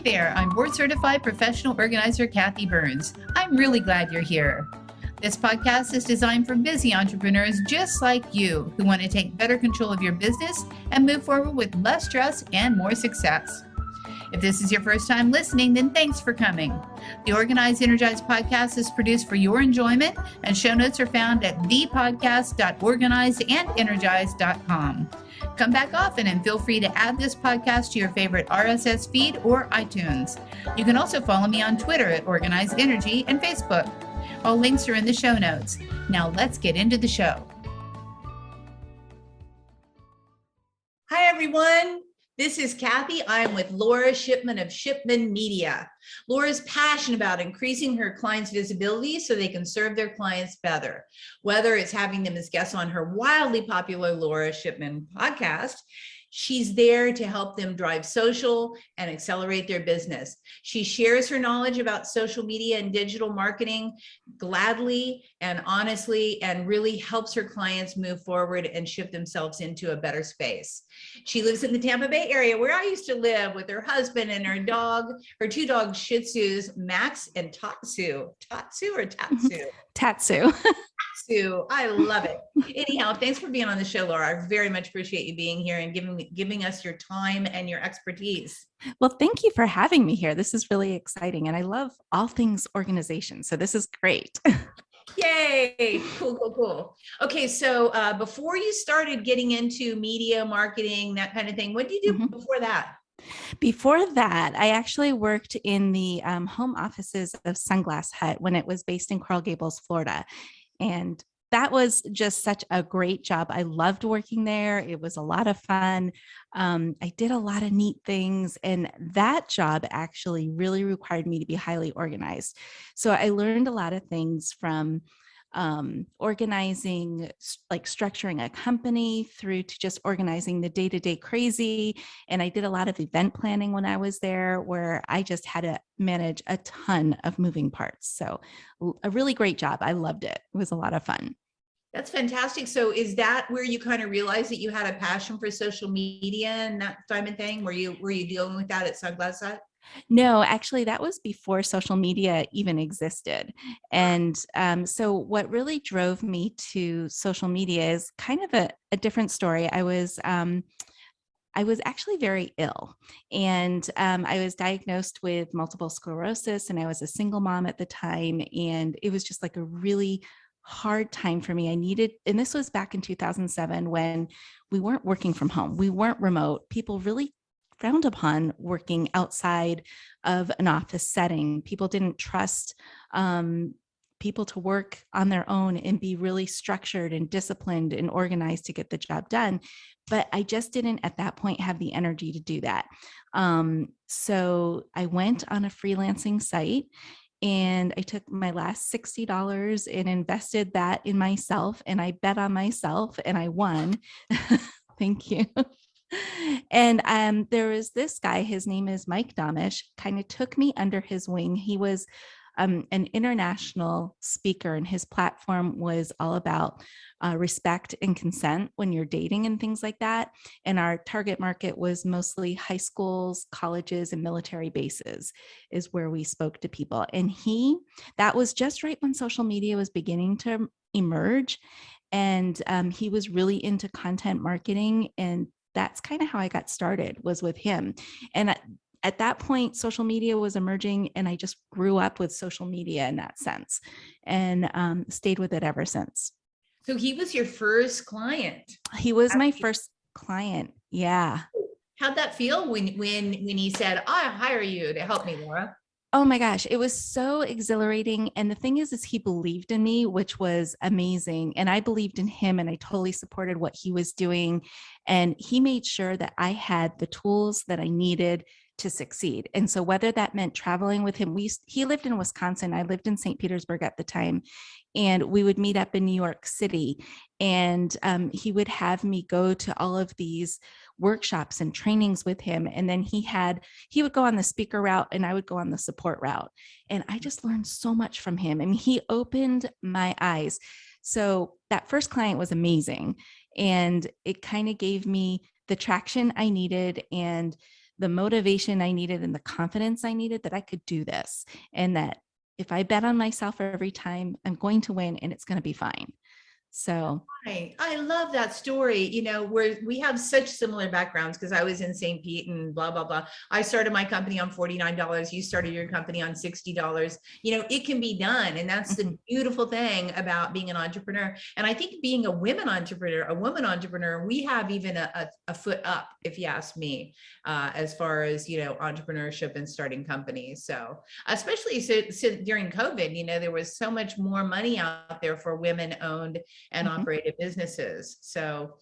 there, I'm board certified professional organizer Kathi Burns. I'm really glad you're here. This podcast is designed for busy entrepreneurs just like you who want to take better control of your business and move forward with less stress and more success. If this is your first time listening, then thanks for coming. The Organized and Energized podcast is produced for your enjoyment, and show notes are found at thepodcast.organizedandenergize.com. Come back often and feel free to add this podcast to your favorite RSS feed or iTunes. You can also follow me on Twitter at Organized Energy and Facebook. All links are in the show notes. Now let's get into the show. Hi, everyone. This is Kathi. I'm with Laura Shipman of Shipman Media. Laura's passionate about increasing her clients' visibility so they can serve their clients better. Whether it's having them as guests on her wildly popular Laura Shipman podcast, she's there to help them drive social and accelerate their business. She shares her knowledge about social media and digital marketing gladly and honestly, and really helps her clients move forward and shift themselves into a better space. She lives in the Tampa Bay area where I used to live with her husband and her dog, her two dogs, Shih Tzus, Max and Tatsu. Tatsu or Tatsu? Tatsu. Tatsu. I love it. Anyhow, thanks for being on the show, Laura. I very much appreciate you being here and giving us your time and your expertise. Well, thank you for having me here. This is really exciting. And I love all things organization. So this is great. Yay. Cool. Okay. So before you started getting into media marketing, that kind of thing, what did you do before that? Before that, I actually worked in the home offices of Sunglass Hut when it was based in Coral Gables, Florida. And that was just such a great job. I loved working there. It was a lot of fun. I did a lot of neat things. And that job actually really required me to be highly organized. So I learned a lot of things from organizing, like structuring a company, through to just organizing the day-to-day crazy. And I did a lot of event planning when I was there, where I just had to manage a ton of moving parts. So a really great job. I loved it. It was a lot of fun. That's fantastic. So is that where you kind of realized that you had a passion for social media and that type of thing? Were you dealing with that at Sunglass Hut? No, actually, that was before social media even existed. And so what really drove me to social media is kind of a different story. I was actually very ill, and I was diagnosed with multiple sclerosis, and I was a single mom at the time. And it was just like a really hard time for me. And this was back in 2007 when we weren't working from home. We weren't remote. People really frowned upon working outside of an office setting. People didn't trust people to work on their own and be really structured and disciplined and organized to get the job done. But I just didn't at that point have the energy to do that. So I went on a freelancing site, and I took my last $60 and invested that in myself, and I bet on myself, and I won. Thank you. And there was this guy, his name is Mike Domish, kind of took me under his wing. He was an international speaker, and his platform was all about respect and consent when you're dating and things like that. And our target market was mostly high schools, colleges, and military bases is where we spoke to people. And that was just right when social media was beginning to emerge. And he was really into content marketing, and that's kind of how I got started, was with him. And at that point, social media was emerging, and I just grew up with social media in that sense, and stayed with it ever since. So he was your first client. He was my first client. Yeah. How'd that feel when he said, "I hire you to help me, Laura"? Oh my gosh, it was so exhilarating. And the thing is he believed in me, which was amazing. And I believed in him, and I totally supported what he was doing. And he made sure that I had the tools that I needed to succeed. And so whether that meant traveling with him, he lived in Wisconsin. I lived in St. Petersburg at the time. And we would meet up in New York City, and he would have me go to all of these workshops and trainings with him. And then he would go on the speaker route, and I would go on the support route. And I just learned so much from him. I mean, he opened my eyes. So that first client was amazing. And it kind of gave me the traction I needed and the motivation I needed and the confidence I needed that I could do this. And that if I bet on myself every time, I'm going to win and it's going to be fine. So Right. I love that story. Where we have such similar backgrounds because I was in St. Pete and blah, blah, blah. I started my company on $49. You started your company on $60. It can be done. And that's the beautiful thing about being an entrepreneur. And I think being a woman entrepreneur, we have even a foot up, if you ask me, as far as, entrepreneurship and starting companies. So especially during COVID, there was so much more money out there for women owned and operated businesses. So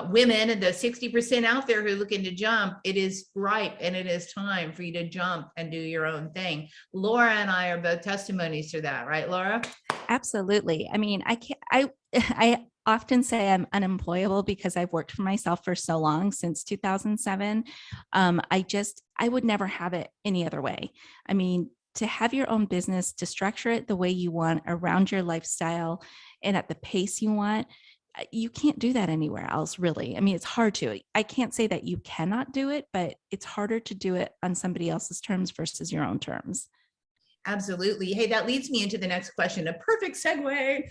women, the 60% out there who are looking to jump, it is ripe and it is time for you to jump and do your own thing. Laura and I are both testimonies to that, right, Laura? absolutely. I mean, I often say I'm unemployable because I've worked for myself for so long, since 2007. I would never have it any other way. I mean, to have your own business, to structure it the way you want around your lifestyle and at the pace you want, you can't do that anywhere else, really. I mean, it's hard to. I can't say that you cannot do it, but it's harder to do it on somebody else's terms versus your own terms. Absolutely. Hey, that leads me into the next question. A perfect segue.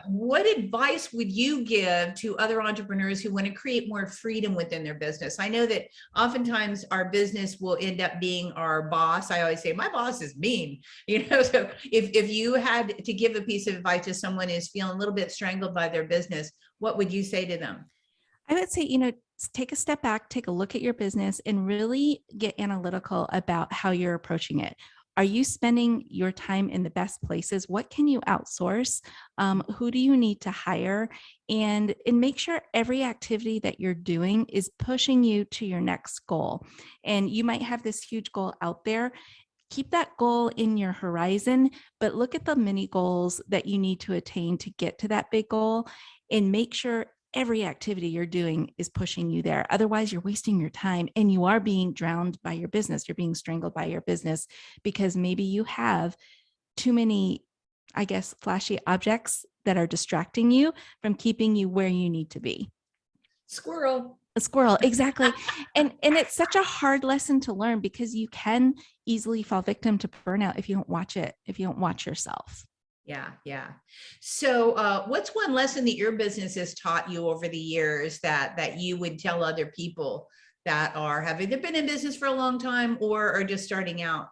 What advice would you give to other entrepreneurs who want to create more freedom within their business? I know that oftentimes our business will end up being our boss. I always say, my boss is mean. So if you had to give a piece of advice to someone who's feeling a little bit strangled by their business, what would you say to them? I would say, take a step back, take a look at your business, and really get analytical about how you're approaching it. Are you spending your time in the best places? What can you outsource? Who do you need to hire? And make sure every activity that you're doing is pushing you to your next goal. And you might have this huge goal out there. Keep that goal in your horizon, but look at the mini goals that you need to attain to get to that big goal, and make sure every activity you're doing is pushing you there. Otherwise, you're wasting your time and you are being drowned by your business. You're being strangled by your business because maybe you have too many, I guess, flashy objects that are distracting you from keeping you where you need to be. Squirrel. A squirrel, exactly. And it's such a hard lesson to learn because you can easily fall victim to burnout if you don't watch it, if you don't watch yourself. Yeah. So what's one lesson that your business has taught you over the years that you would tell other people that have either been in business for a long time or are just starting out?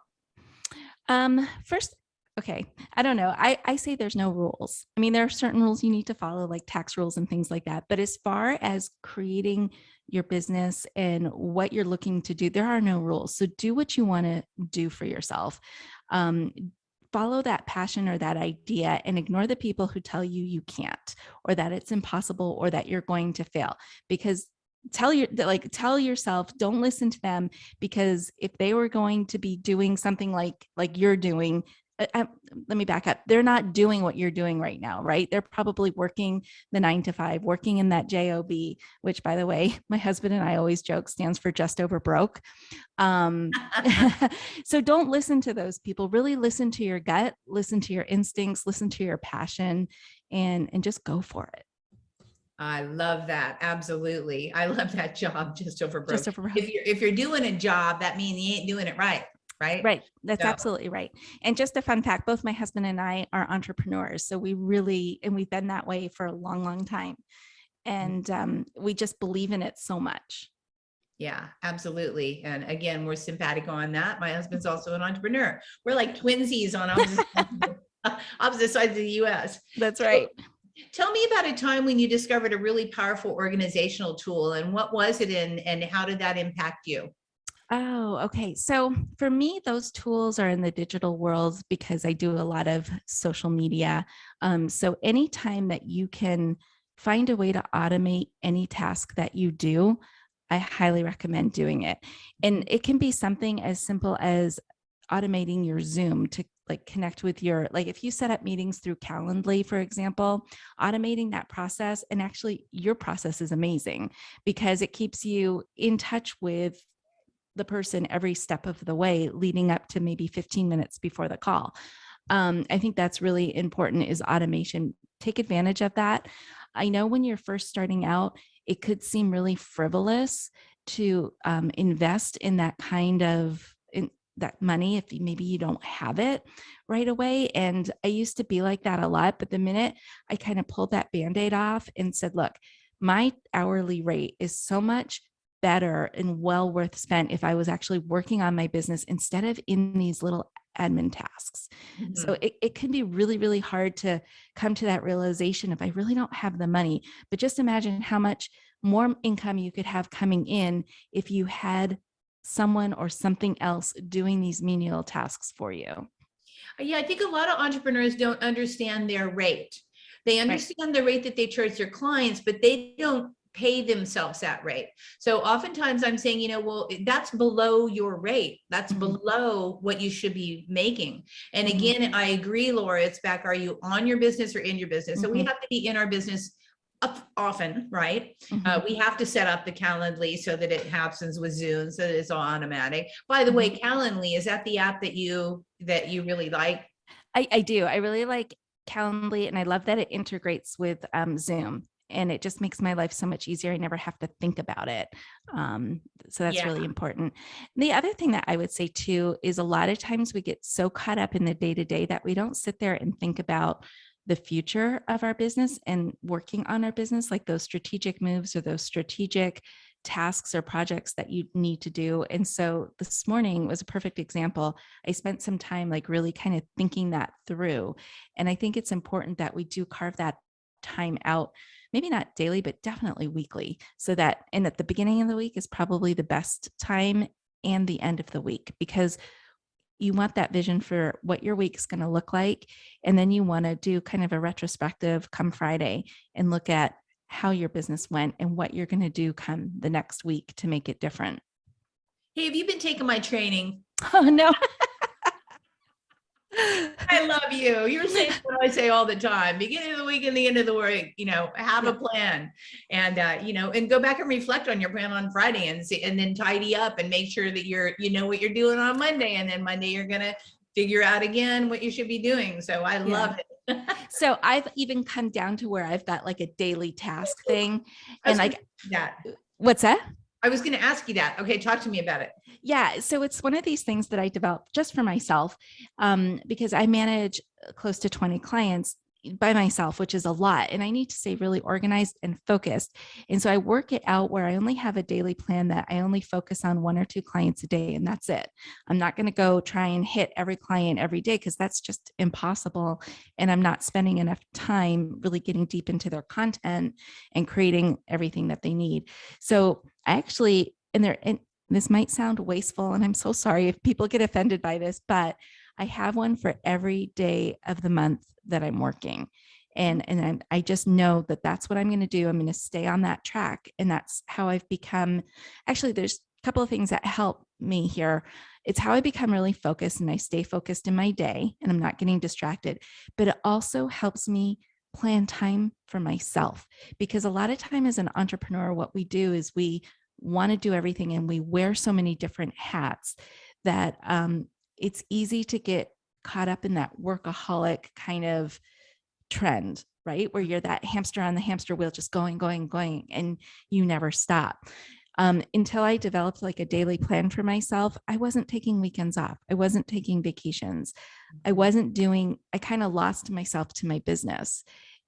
First, okay, I don't know. I say there's no rules. I mean, there are certain rules you need to follow, like tax rules and things like that. But as far as creating your business and what you're looking to do, there are no rules. So do what you want to do for yourself. Follow that passion or that idea and ignore the people who tell you you can't, or that it's impossible, or that you're going to fail. Because tell yourself, don't listen to them, because if they were going to be doing something like you're doing, let me back up. They're not doing what you're doing right now, right? They're probably working the 9 to 5, working in that job, which, by the way, my husband and I always joke stands for just over broke. So don't listen to those people. Really listen to your gut, listen to your instincts, listen to your passion, and just go for it. I love that. Absolutely. I love that job, just over broke. Just over broke. If you're doing a job, that means you ain't doing it right. Right. Right. That's absolutely right. And just a fun fact, both my husband and I are entrepreneurs. So we've been that way for a long, long time. And we just believe in it so much. Yeah, absolutely. And again, we're simpatico on that. My husband's also an entrepreneur. We're like twinsies on opposite sides of the US. That's right. So, tell me about a time when you discovered a really powerful organizational tool, and what was it and how did that impact you? Oh, okay. So for me, those tools are in the digital world because I do a lot of social media. So anytime that you can find a way to automate any task that you do, I highly recommend doing it. And it can be something as simple as automating your Zoom to connect with if you set up meetings through Calendly, for example, automating that process. And actually your process is amazing because it keeps you in touch with the person every step of the way leading up to maybe 15 minutes before the call. I think that's really important, is automation. Take advantage of that. I know when you're first starting out, it could seem really frivolous to invest in that kind of that money if maybe you don't have it right away. And I used to be like that a lot, but the minute I kind of pulled that Band-Aid off and said, look, my hourly rate is so much better and well worth spent if I was actually working on my business instead of in these little admin tasks. Mm-hmm. So it can be really, really hard to come to that realization if I really don't have the money. But just imagine how much more income you could have coming in if you had someone or something else doing these menial tasks for you. Yeah, I think a lot of entrepreneurs don't understand their rate. They understand the rate that they charge their clients, but they don't pay themselves that rate. So oftentimes I'm saying, well, that's below your rate. That's below what you should be making. And again, I agree, Laura, it's back, are you on your business or in your business? So we have to be in our business up often, right? We have to set up the Calendly so that it happens with Zoom, so that it's all automatic. By the way, Calendly, is that the app that you really like? I do. I really like Calendly, and I love that it integrates with Zoom, and it just makes my life so much easier. I never have to think about it. So that's really important. The other thing that I would say too is a lot of times we get so caught up in the day-to-day that we don't sit there and think about the future of our business and working on our business, like those strategic moves or those strategic tasks or projects that you need to do. And so this morning was a perfect example. I spent some time like really kind of thinking that through. And I think it's important that we do carve that time out, maybe not daily, but definitely weekly, so that, and at the beginning of the week is probably the best time, and the end of the week, because you want that vision for what your week's going to look like. And then you want to do kind of a retrospective come Friday and look at how your business went and what you're going to do come the next week to make it different. Hey, have you been taking my training? Oh, no. I love you. You're saying what I say all the time: beginning of the week and the end of the week, have a plan, and and go back and reflect on your plan on Friday, and see, and then tidy up and make sure that you know what you're doing on Monday, and then Monday you're gonna figure out again what you should be doing. So I love it. So I've even come down to where I've got like a daily task thing, and like that. What's that? I was going to ask you that. Okay, talk to me about it. Yeah, so it's one of these things that I developed just for myself, because I manage close to 20 clients by myself, which is a lot. And I need to stay really organized and focused. And so I work it out where I only have a daily plan that I only focus on 1 or 2 clients a day, and that's it. I'm not going to go try and hit every client every day, because that's just impossible. And I'm not spending enough time really getting deep into their content and creating everything that they need. So I actually, and this might sound wasteful, and I'm so sorry if people get offended by this, but I have one for every day of the month that I'm working. And I just know that that's what I'm going to do. I'm going to stay on that track. And that's how I've become. Actually, there's a couple of things that help me here. It's how I become really focused, and I stay focused in my day, and I'm not getting distracted. But it also helps me plan time for myself, because a lot of time as an entrepreneur, what we do is we want to do everything, and we wear so many different hats that it's easy to get caught up in that workaholic kind of trend, right? Where you're that hamster on the hamster wheel, just going, and you never stop. Until I developed like a daily plan for myself, I wasn't taking weekends off. I wasn't taking vacations. I kind of lost myself to my business.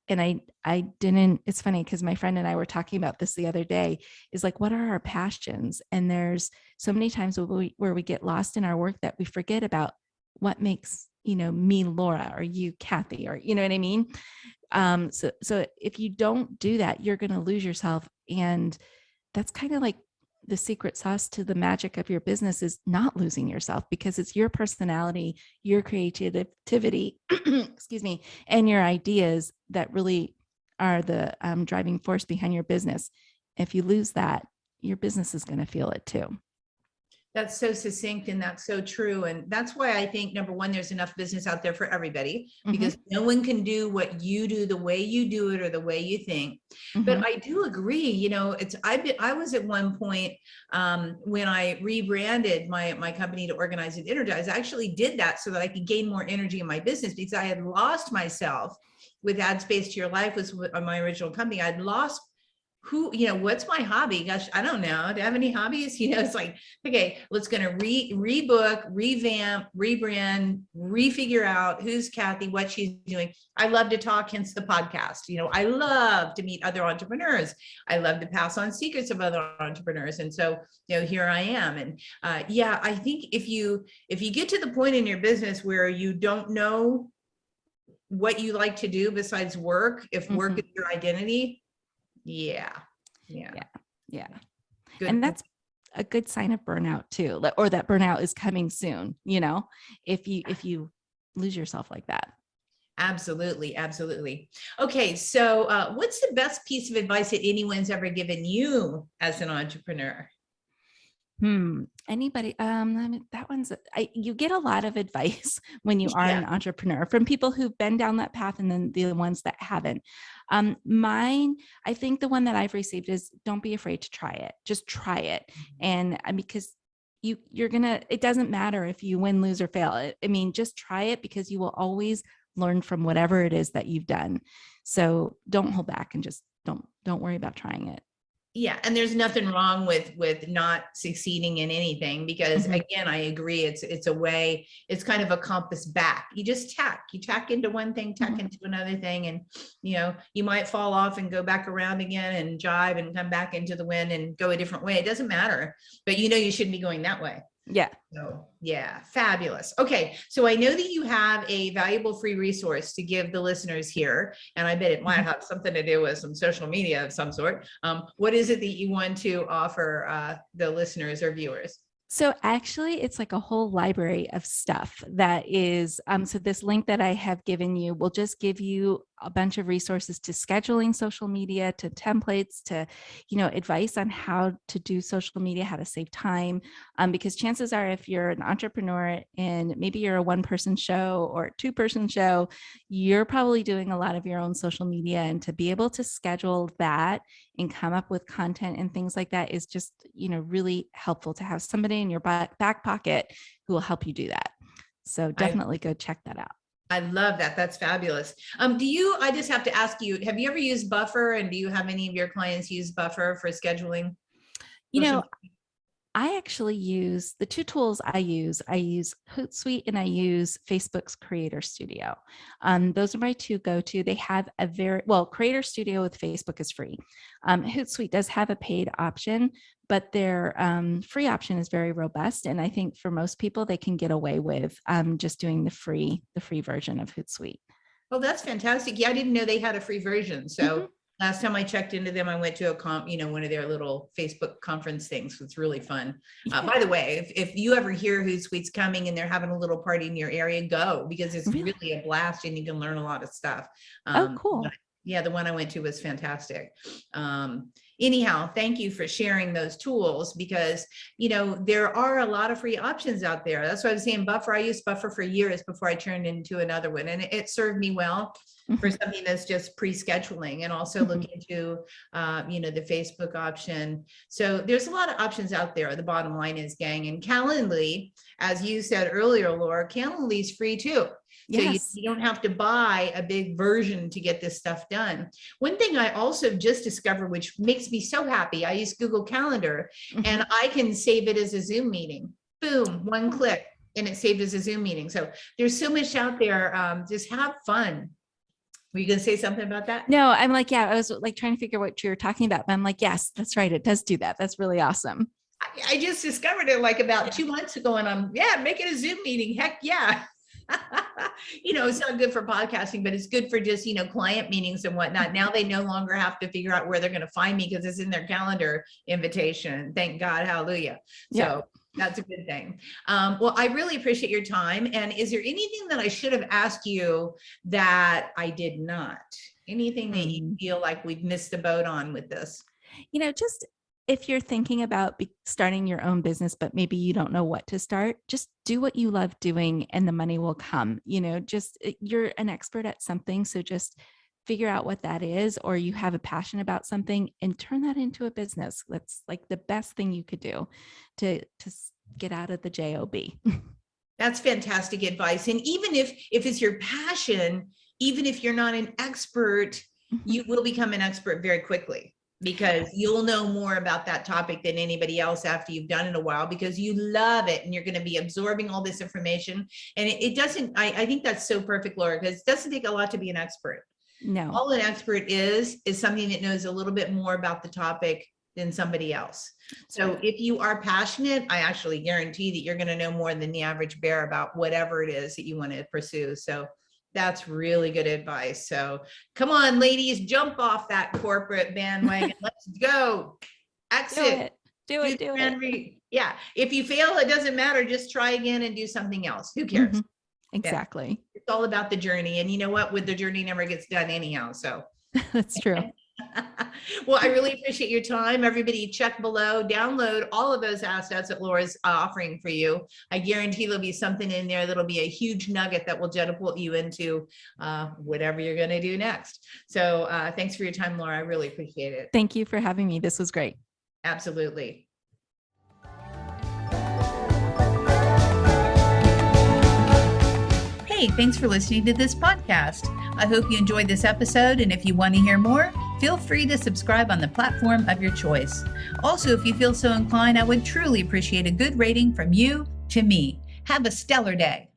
And I didn't, it's funny because my friend and I were talking about this the other day, is like, what are our passions? And there's so many times where we get lost in our work that we forget about what makes, me Laura, or you Kathi, or, you know what I mean? So if you don't do that, you're going to lose yourself. And that's kind of like the secret sauce to the magic of your business, is not losing yourself, because it's your personality, your creativity, excuse me, and your ideas that really are the driving force behind your business. If you lose that, your business is going to feel it too. That's so succinct, and that's so true. And that's why I think, number one, there's enough business out there for everybody, because no one can do what you do the way you do it or the way you think. But I do agree, I was at one point when I rebranded my company to Organized and Energized. I actually did that so that I could gain more energy in my business, because I had lost myself with Add Space to Your Life, was my original company. I'd lost what's my hobby? Gosh, I don't know. Do I have any hobbies? It's like, okay, let's gonna rebook, revamp, rebrand, refigure out who's Kathi, what she's doing. I love to talk, hence the podcast. I love to meet other entrepreneurs. I love to pass on secrets of other entrepreneurs. And so, here I am. And I think if you get to the point in your business where you don't know what you like to do besides work, if work is your identity, yeah. Good. And that's a good sign of burnout too, or that burnout is coming soon, if you lose yourself like that. Absolutely. Okay. So what's the best piece of advice that anyone's ever given you as an entrepreneur? Anybody? That one's, you get a lot of advice when you are an entrepreneur from people who've been down that path and then the ones that haven't. Mine, I think the one that I've received is don't be afraid to try it. Just try it. And because it doesn't matter if you win, lose, or fail. Just try it, because you will always learn from whatever it is that you've done. So don't hold back, and just don't worry about trying it. Yeah. And there's nothing wrong with not succeeding in anything, because again, I agree. It's a way, it's kind of a compass back. You just tack into one thing, tack into another thing. And, you might fall off and go back around again and jive and come back into the wind and go a different way. It doesn't matter, but you shouldn't be going that way. Yeah. So fabulous. Okay. So I know that you have a valuable free resource to give the listeners here, and I bet it might have something to do with some social media of some sort. What is it that you want to offer the listeners or viewers? So actually, it's like a whole library of stuff that is, so this link that I have given you will just give you a bunch of resources to scheduling social media, to templates, to, advice on how to do social media, how to save time. Because chances are, if you're an entrepreneur and maybe you're a one-person show or a two-person show, you're probably doing a lot of your own social media. And to be able to schedule that and come up with content and things like that is just, really helpful to have somebody in your back pocket who will help you do that. So definitely go check that out. I love that. That's fabulous. I just have to ask you, have you ever used Buffer, and do you have any of your clients use Buffer for scheduling? I actually use the two tools I use Hootsuite and I use Facebook's Creator Studio. Those are my two go-to. They have Creator Studio with Facebook is free. Hootsuite does have a paid option, but their free option is very robust. And I think for most people, they can get away with just doing the free version of Hootsuite. Oh, that's fantastic. Yeah, I didn't know they had a free version. So last time I checked into them, I went to one of their little Facebook conference things. It's really fun. By the way, if you ever hear Hootsuite's coming and they're having a little party in your area, go, because it's really a blast and you can learn a lot of stuff. Cool. Yeah, the one I went to was fantastic. Anyhow, thank you for sharing those tools, because, there are a lot of free options out there. That's why I was saying Buffer. I used Buffer for years before I turned into another one, and it served me well for something that's just pre-scheduling, and also look into, the Facebook option. So there's a lot of options out there. The bottom line is, gang, and Calendly, as you said earlier, Laura, Calendly is free too. So you don't have to buy a big version to get this stuff done. One thing I also just discovered, which makes me so happy, I use Google Calendar and I can save it as a Zoom meeting. Boom, one click, and it's saved as a Zoom meeting. So there's so much out there. Just have fun. Were you going to say something about that? No, I'm like, I was like trying to figure what you were talking about. But I'm like, yes, that's right. It does do that. That's really awesome. I just discovered it like about 2 months ago, and make it a Zoom meeting. Heck yeah. It's not good for podcasting, but it's good for just, client meetings and whatnot. Now they no longer have to figure out where they're going to find me, because it's in their calendar invitation. Thank God. Hallelujah. So that's a good thing. Well, I really appreciate your time. And is there anything that I should have asked you that I did not? Anything that you feel like we've missed the boat on with this? Just if you're thinking about starting your own business, but maybe you don't know what to start, just do what you love doing and the money will come. You're an expert at something. So just figure out what that is, or you have a passion about something and turn that into a business. That's like the best thing you could do to get out of the job. That's fantastic advice. And even if it's your passion, even if you're not an expert, you will become an expert very quickly. because you'll know more about that topic than anybody else after you've done it a while, because you love it and you're going to be absorbing all this information. And it doesn't, I think that's so perfect, Laura, because it doesn't take a lot to be an expert. No. All an expert is something that knows a little bit more about the topic than somebody else. So if you are passionate, I actually guarantee that you're going to know more than the average bear about whatever it is that you want to pursue. So that's really good advice. So come on, ladies, jump off that corporate bandwagon. Let's go. Exit. Do it. Yeah. If you fail, it doesn't matter. Just try again and do something else. Who cares? Exactly. Yeah. It's all about the journey. And you know what? With the journey never gets done anyhow. So that's true. Well, I really appreciate your time. Everybody check below, download all of those assets that Laura's offering for you. I guarantee there'll be something in there that'll be a huge nugget that will catapult you into whatever you're going to do next. So thanks for your time, Laura. I really appreciate it. Thank you for having me. This was great. Absolutely. Hey, thanks for listening to this podcast. I hope you enjoyed this episode, and if you want to hear more, feel free to subscribe on the platform of your choice. Also, if you feel so inclined, I would truly appreciate a good rating from you to me. Have a stellar day.